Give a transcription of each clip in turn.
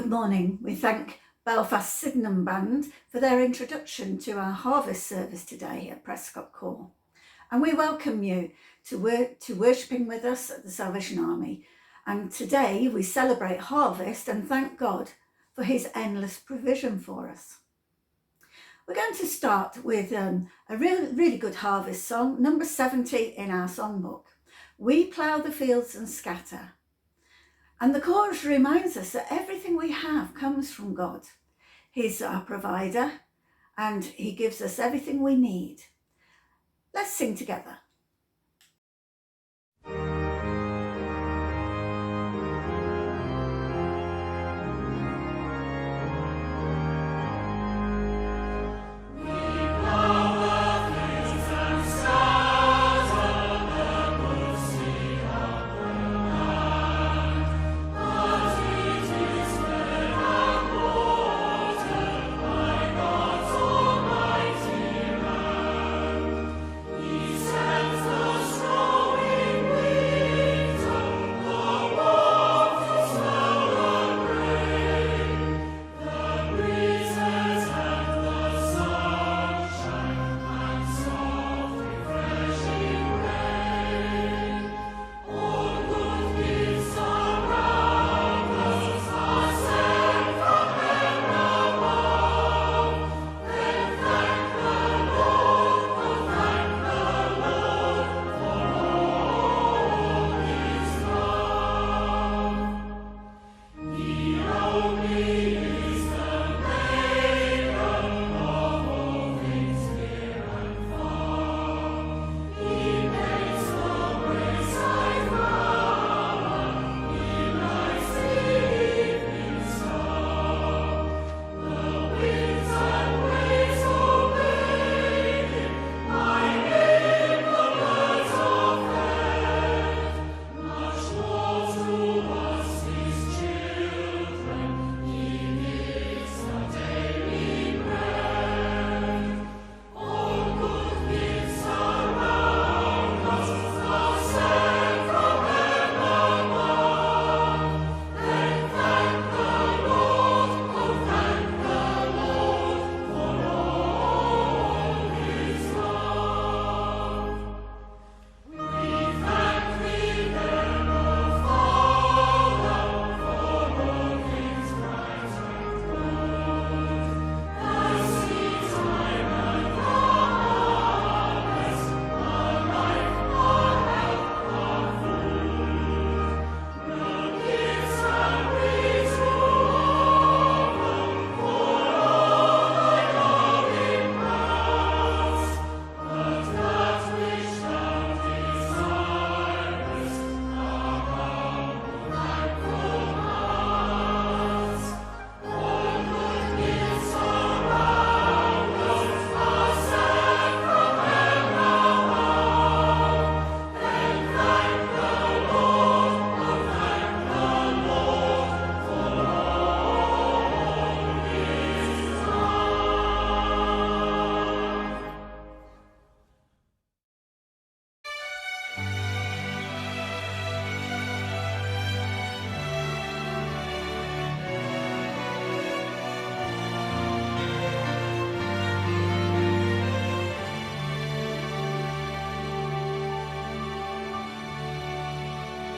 Good morning. We thank Belfast Sydenham Band for their introduction to our harvest service today at Prescot Core. And we welcome you to worshipping with us at the Salvation Army. And today we celebrate harvest and thank God for his endless provision for us. We're going to start with a really good harvest song, number 70 in our songbook. We plough the fields and scatter. And the chorus reminds us that everything we have comes from God. He's our provider and he gives us everything we need. Let's sing together.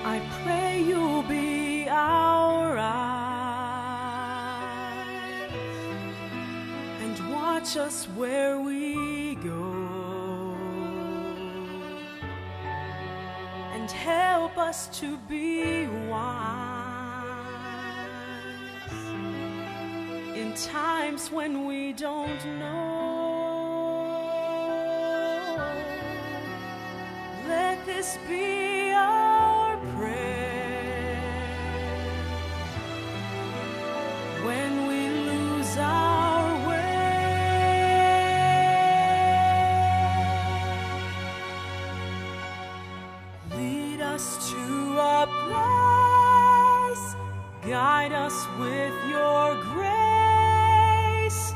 I pray you'll be our eyes and watch us where we go and help us to be wise in times when we don't know. Let this be our when we lose our way. Lead us to a place, guide us with your grace,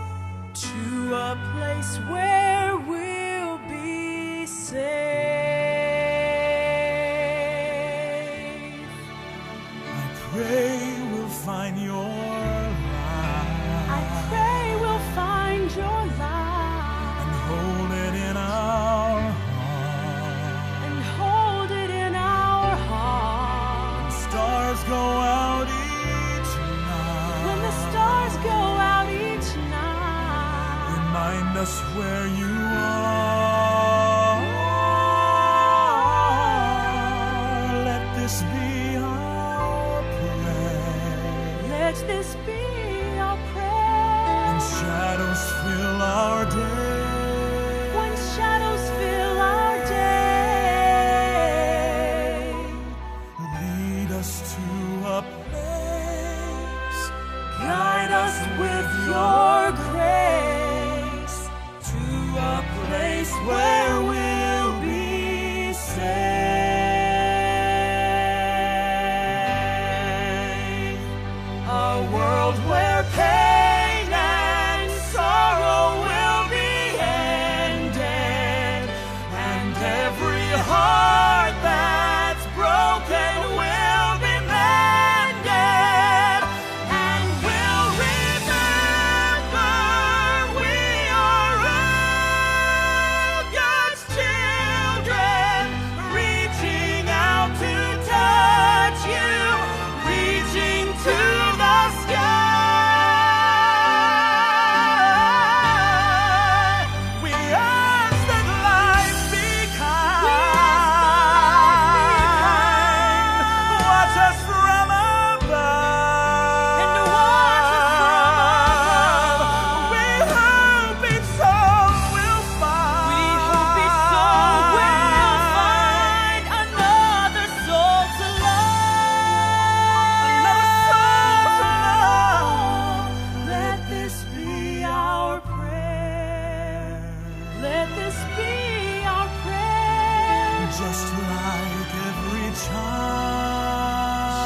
to a place where we'll be safe. I pray we'll find your us where you are. Let this be our prayer. Let this be our prayer. When shadows fill our day. When shadows fill our day. Lead us to a place. Guide us with your grace To a place where we'll be safe. A world where pain and sorrow will be ended, and every heart that's broken will be mended. And we'll remember we are all God's children, reaching out to touch you, reaching to the sky. We ask that life be kind. Watch us from above. and watch us from above. We hope each soul will find. We hope each soul will find another soul to love. Let this be our prayer. Let this be our prayer. Just like every child.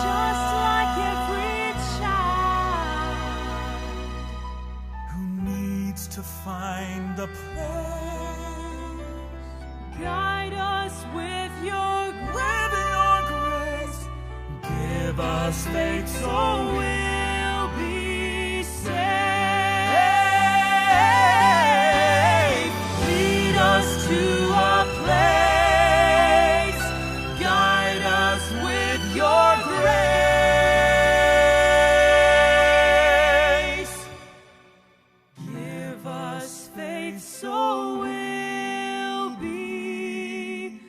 Just like every child. Who needs to find a place. Guide us with your With your grace, give us faith so we'll be safe. Lead us to a place. Guide us with your grace. Give us faith so we'll be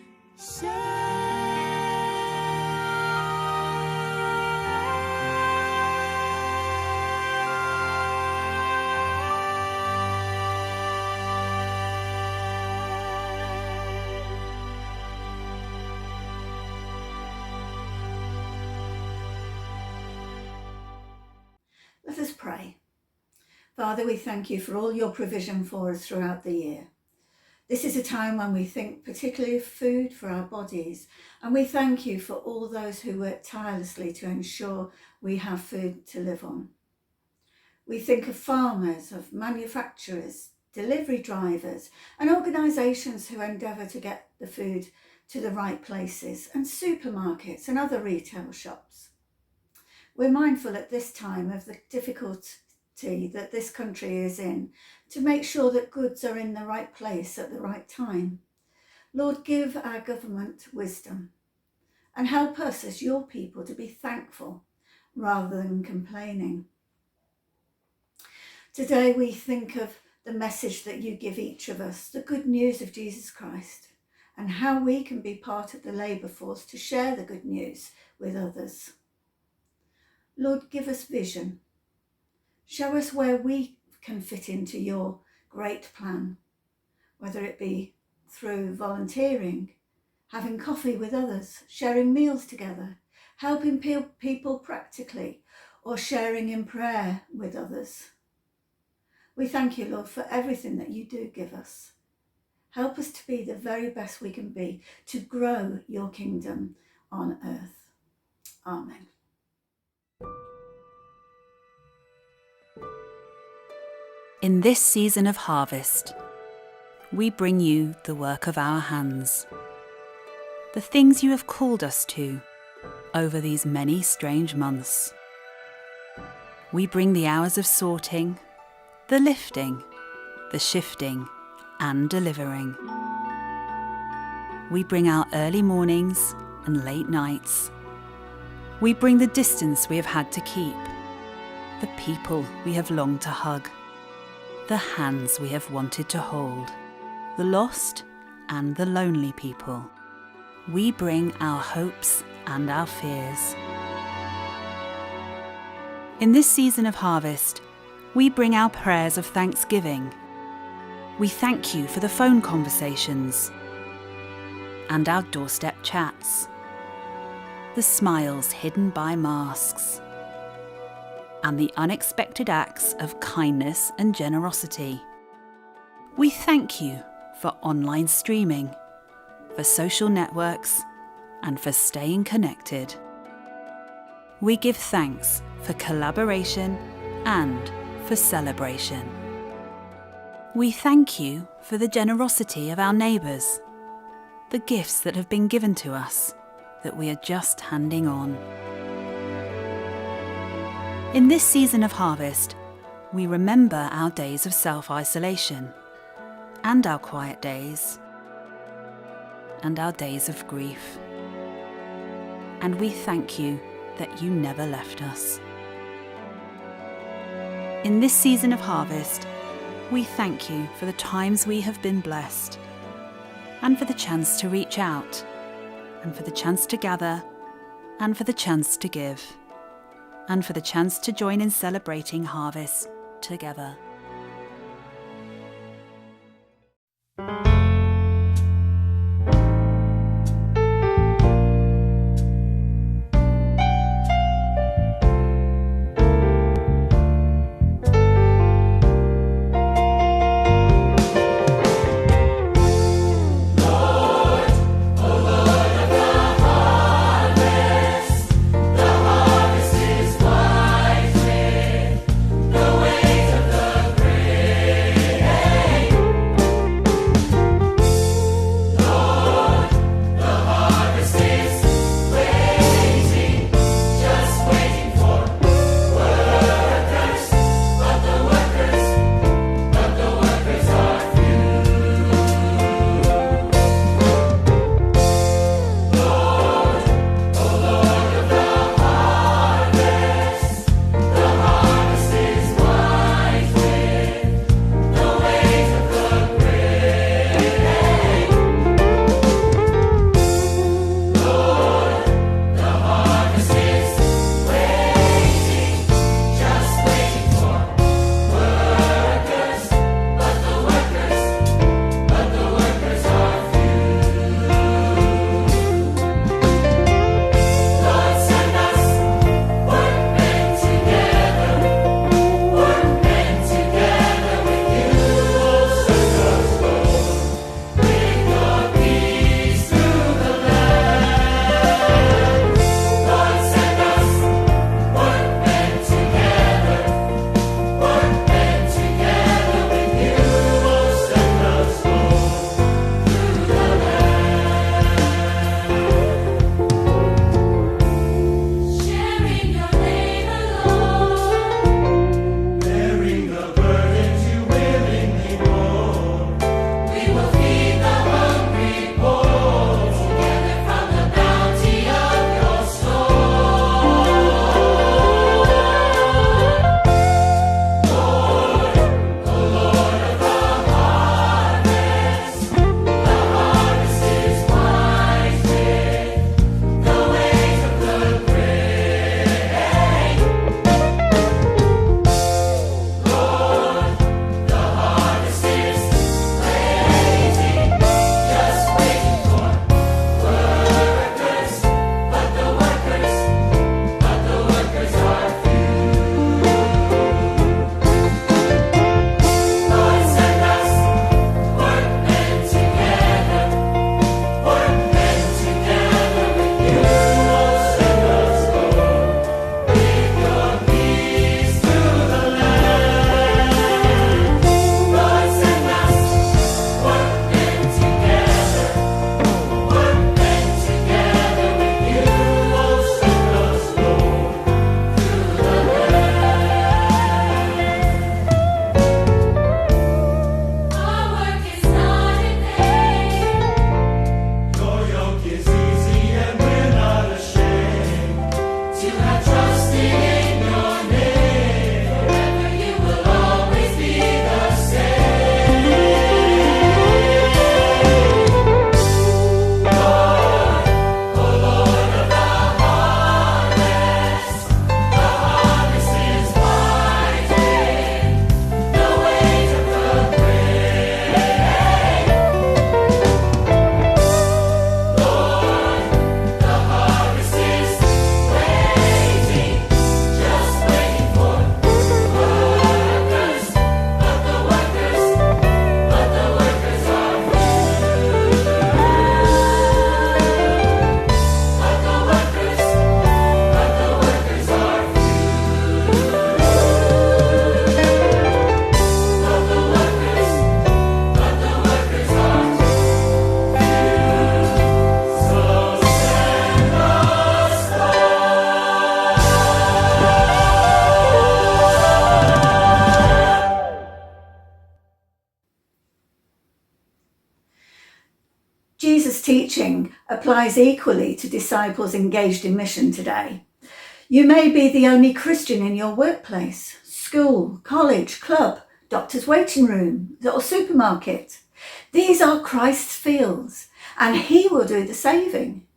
Let us pray. Father, we thank you for all your provision for us throughout the year. This is a time when we think particularly of food for our bodies, and we thank you for all those who work tirelessly to ensure we have food to live on. We think of farmers, of manufacturers, delivery drivers, and organisations who endeavour to get the food to the right places, and supermarkets and other retail shops. We're mindful at this time of the difficulty that this country is in to make sure that goods are in the right place at the right time. Lord, give our government wisdom and help us as your people to be thankful rather than complaining. Today we think of the message that you give each of us, the good news of Jesus Christ, and how we can be part of the labour force to share the good news with others. Lord, give us vision. Show us where we can fit into your great plan, whether it be through volunteering, having coffee with others, sharing meals together, helping people practically, or sharing in prayer with others. We thank you, Lord, for everything that you do give us. Help us to be the very best we can be, to grow your kingdom on earth. Amen. In this season of harvest, we bring you the work of our hands, the things you have called us to over these many strange months. We bring the hours of sorting, the lifting, the shifting, and delivering. We bring our early mornings and late nights. We bring the distance we have had to keep, the people we have longed to hug, the hands we have wanted to hold, the lost and the lonely people. We bring our hopes and our fears. In this season of harvest, we bring our prayers of thanksgiving. We thank you for the phone conversations and our doorstep chats, the smiles hidden by masks, and the unexpected acts of kindness and generosity. We thank you for online streaming, for social networks, and for staying connected. We give thanks for collaboration and for celebration. We thank you for the generosity of our neighbours, the gifts that have been given to us that we are just handing on. In this season of harvest, we remember our days of self-isolation and our quiet days and our days of grief. And we thank you that you never left us. In this season of harvest, we thank you for the times we have been blessed, and for the chance to reach out, and for the chance to gather, and for the chance to give, and for the chance to join in celebrating harvest together. The weight of the teaching applies equally to disciples engaged in mission today. You may be the only Christian in your workplace, school, college, club, doctor's waiting room, or supermarket. These are Christ's fields, and he will do the saving.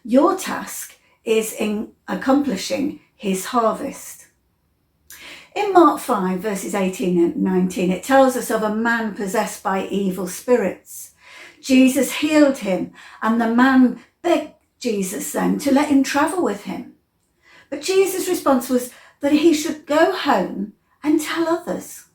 Your task is in accomplishing his harvest. In Mark 5, verses 18 and 19, it tells us of a man possessed by evil spirits. Jesus healed him, and the man begged Jesus then to let him travel with him. But Jesus' response was that he should go home and tell others.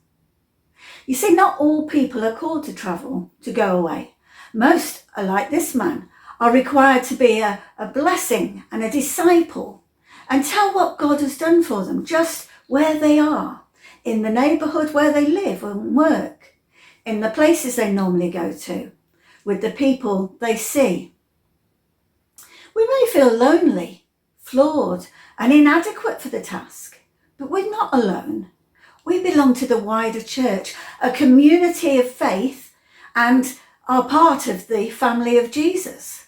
You see, not all people are called to travel, to go away. Most are like this man, are required to be a blessing and a disciple and tell what God has done for them just where they are, in the neighbourhood where they live and work, in the places they normally go to, with the people they see. We may feel lonely, flawed and inadequate for the task, but we're not alone. We belong to the wider church, a community of faith, and are part of the family of Jesus.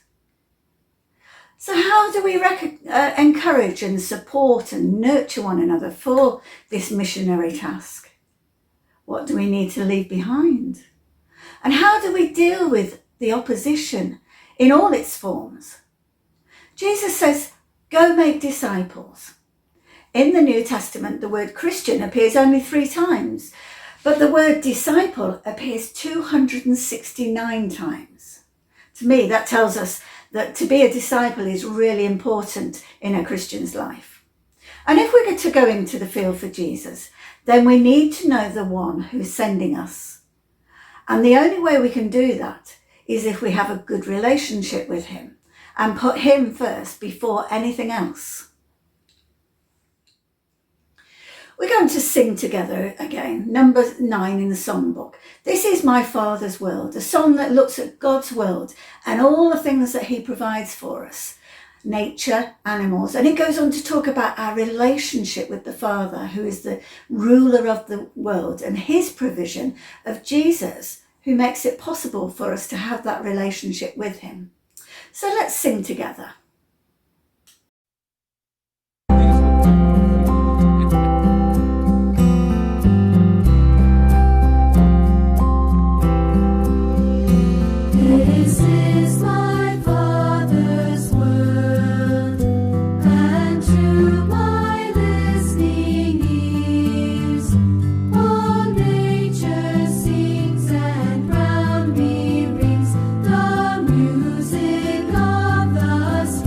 So how do we encourage and support and nurture one another for this missionary task? What do we need to leave behind? And how do we deal with the opposition in all its forms? Jesus says, go make disciples. In the New Testament, the word Christian appears only 3 times, but the word disciple appears 269 times. To me, that tells us that to be a disciple is really important in a Christian's life. And if we're going to go into the field for Jesus, then we need to know the one who's sending us. And the only way we can do that is if we have a good relationship with him and put him first before anything else. We're going to sing together again, number 9 in the songbook. This is My Father's World, a song that looks at God's world and all the things that he provides for us, nature, animals. And it goes on to talk about our relationship with the Father, who is the ruler of the world, and his provision of Jesus, who makes it possible for us to have that relationship with him. So let's sing together. This is my Father's world, and to my listening ears, all nature sings and round me rings the music of the spheres.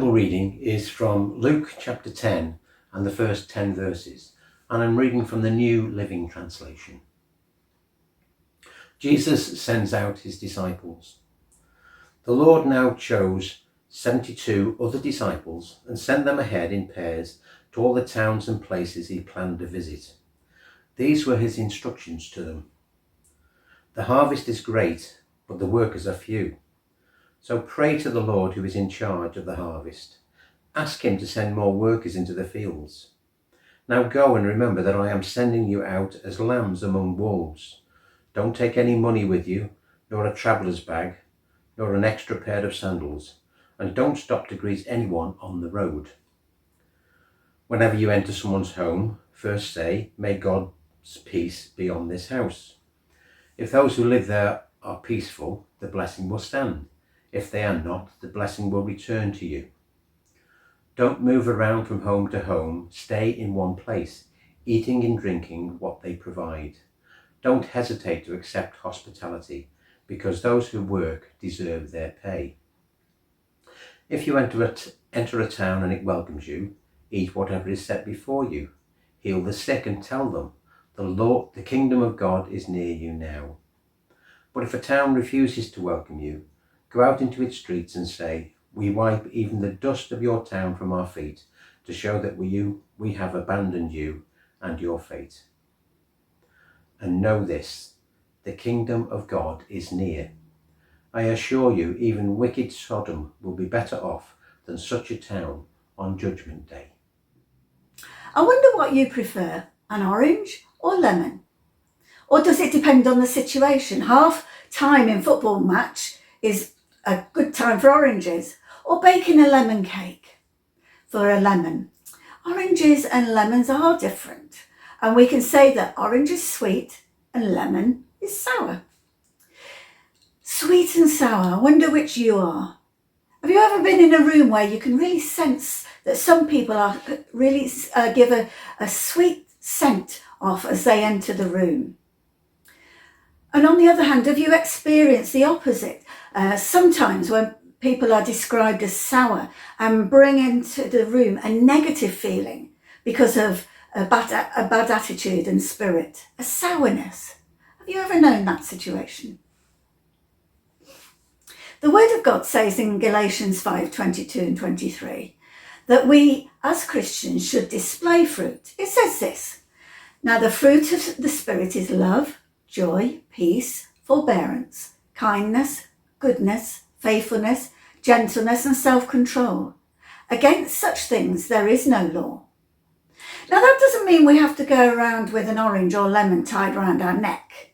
Bible reading is from Luke chapter 10 and the first 10 verses, and I'm reading from the New Living Translation. Jesus sends out his disciples. The Lord now chose 72 other disciples and sent them ahead in pairs to all the towns and places he planned to visit. These were his instructions to them. The harvest is great, but the workers are few. So pray to the Lord who is in charge of the harvest. Ask him to send more workers into the fields. Now go and remember that I am sending you out as lambs among wolves. Don't take any money with you, nor a traveller's bag, nor an extra pair of sandals, and don't stop to greet anyone on the road. Whenever you enter someone's home, first say, "May God's peace be on this house." If those who live there are peaceful, the blessing will stand. If they are not, the blessing will return to you. Don't move around from home to home. Stay in one place, eating and drinking what they provide. Don't hesitate to accept hospitality, because those who work deserve their pay. If you enter a town and it welcomes you, eat whatever is set before you. Heal the sick and tell them, the kingdom of God is near you now. But if a town refuses to welcome you, go out into its streets and say, "We wipe even the dust of your town from our feet to show that we have abandoned you and your fate. And know this, the kingdom of God is near. I assure you, even wicked Sodom will be better off than such a town on Judgment Day." I wonder what you prefer, an orange or lemon? Or does it depend on the situation? Half time in football match is a good time for oranges, or baking a lemon cake for a lemon. Oranges and lemons are different, and we can say that orange is sweet and lemon is sour. Sweet and sour, I wonder which you are. Have you ever been in a room where you can really sense that some people are really give a sweet scent off as they enter the room? And on the other hand, have you experienced the opposite? Sometimes when people are described as sour and bring into the room a negative feeling because of a bad attitude and spirit, a sourness. Have you ever known that situation? The Word of God says in Galatians 5:22 and 23 that we as Christians should display fruit. It says this, "Now the fruit of the Spirit is love, joy, peace, forbearance, kindness, goodness, faithfulness, gentleness and self-control. Against such things there is no law." Now that doesn't mean we have to go around with an orange or lemon tied around our neck,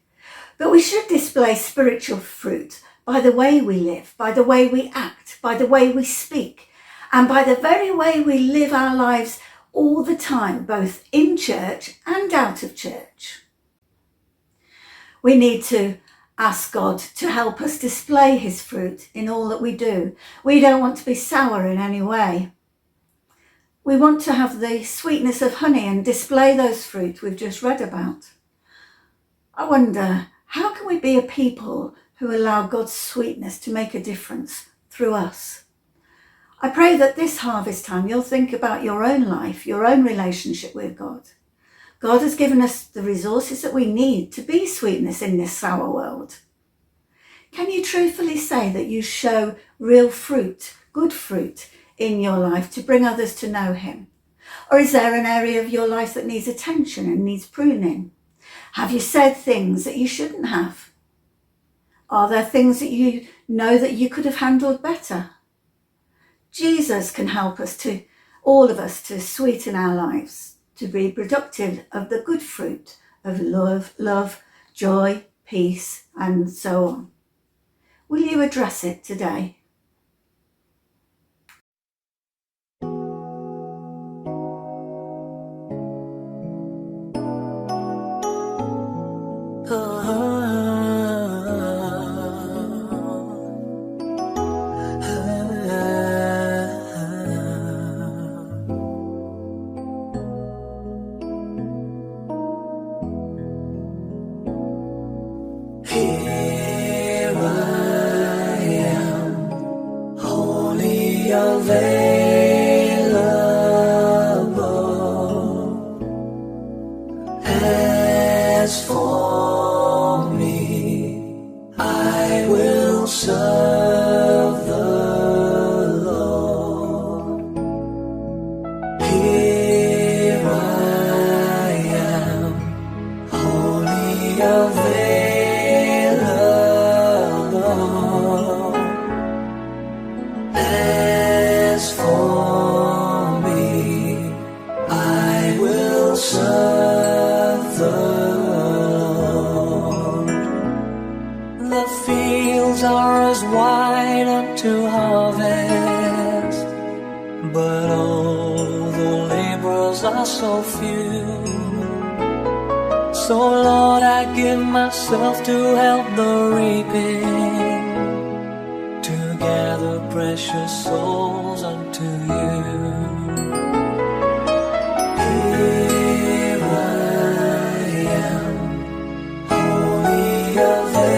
but we should display spiritual fruit by the way we live, by the way we act, by the way we speak, and by the very way we live our lives all the time, both in church and out of church. We need to ask God to help us display his fruit in all that we do. We don't want to be sour in any way. We want to have the sweetness of honey and display those fruit we've just read about. I wonder, how can we be a people who allow God's sweetness to make a difference through us? I pray that this harvest time you'll think about your own life, your own relationship with God. God has given us the resources that we need to be sweetness in this sour world. Can you truthfully say that you show real fruit, good fruit in your life to bring others to know him? Or is there an area of your life that needs attention and needs pruning? Have you said things that you shouldn't have? Are there things that you know that you could have handled better? Jesus can help us to, all of us, to sweeten our lives, to be productive of the good fruit of love, joy, peace, and so on. Will you address it today? Here I am, wholly available. souls are so few. So Lord, I give myself to help the reaping, to gather precious souls unto you. Here I am, wholly available.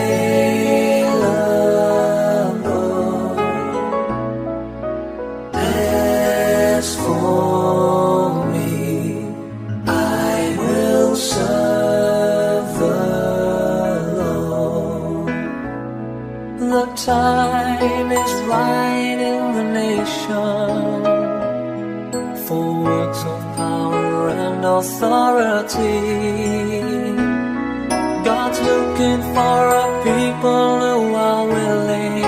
As for me, I will serve the Lord. The time is right in the nation for works of power and authority. God's looking for a people who are willing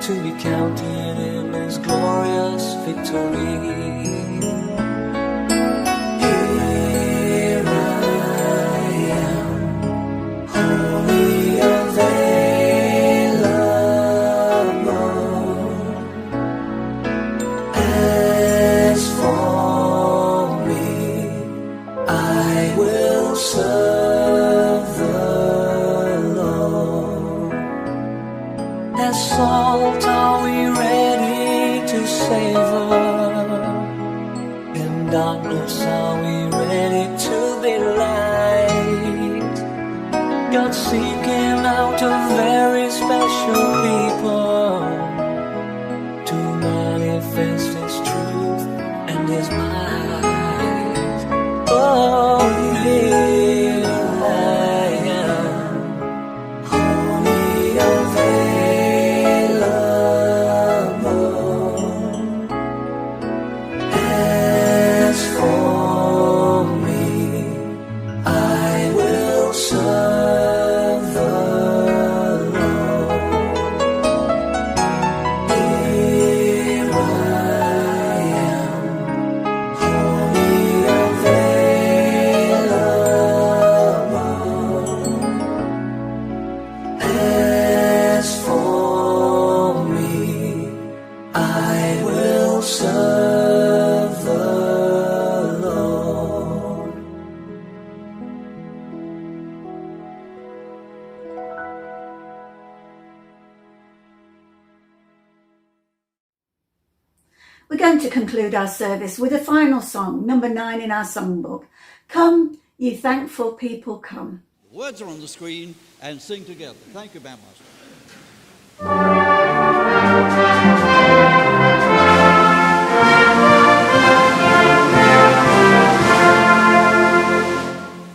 to be counted in His glorious victory. Here I am, wholly available. As for me, I will serve the Lord. As salt are we ready to savor, in darkness are we ready to be light. God's seeking out a very special people to manifest His truth and His might. Oh, here I am, wholly available. As for me, I will serve the Lord. Here I am, wholly available. As for me, I will serve the Lord. We're going to conclude our service with a final song, number 9 in our songbook. Come, ye thankful people, come. Words are on the screen and sing together. Thank you, Bandmaster.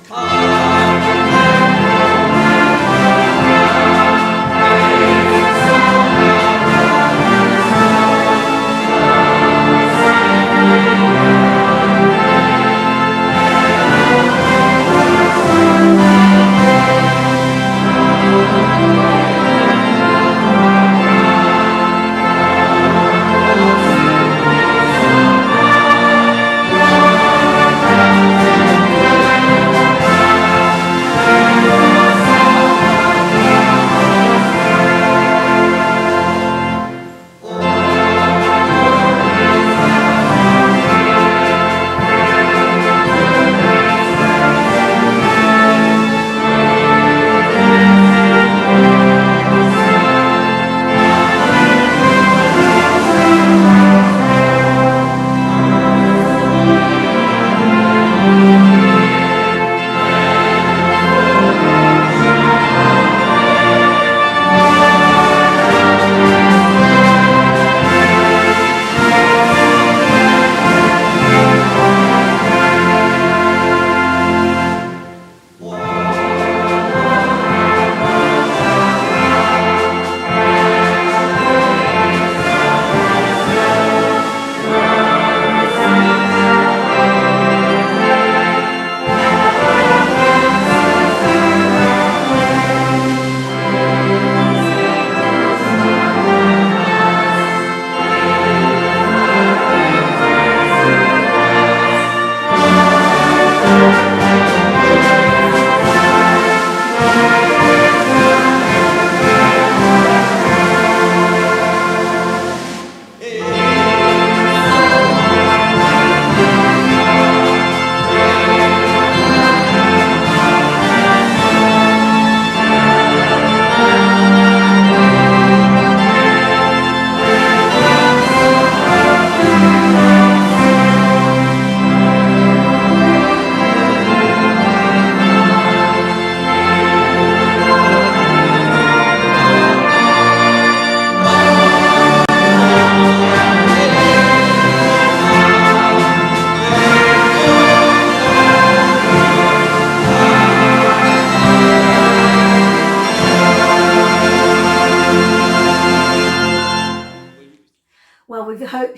Come,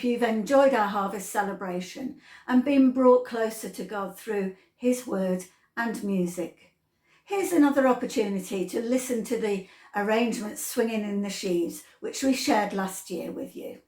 hope you've enjoyed our harvest celebration and been brought closer to God through his word and music. Here's another opportunity to listen to the arrangements swinging in the sheaves, which we shared last year with you.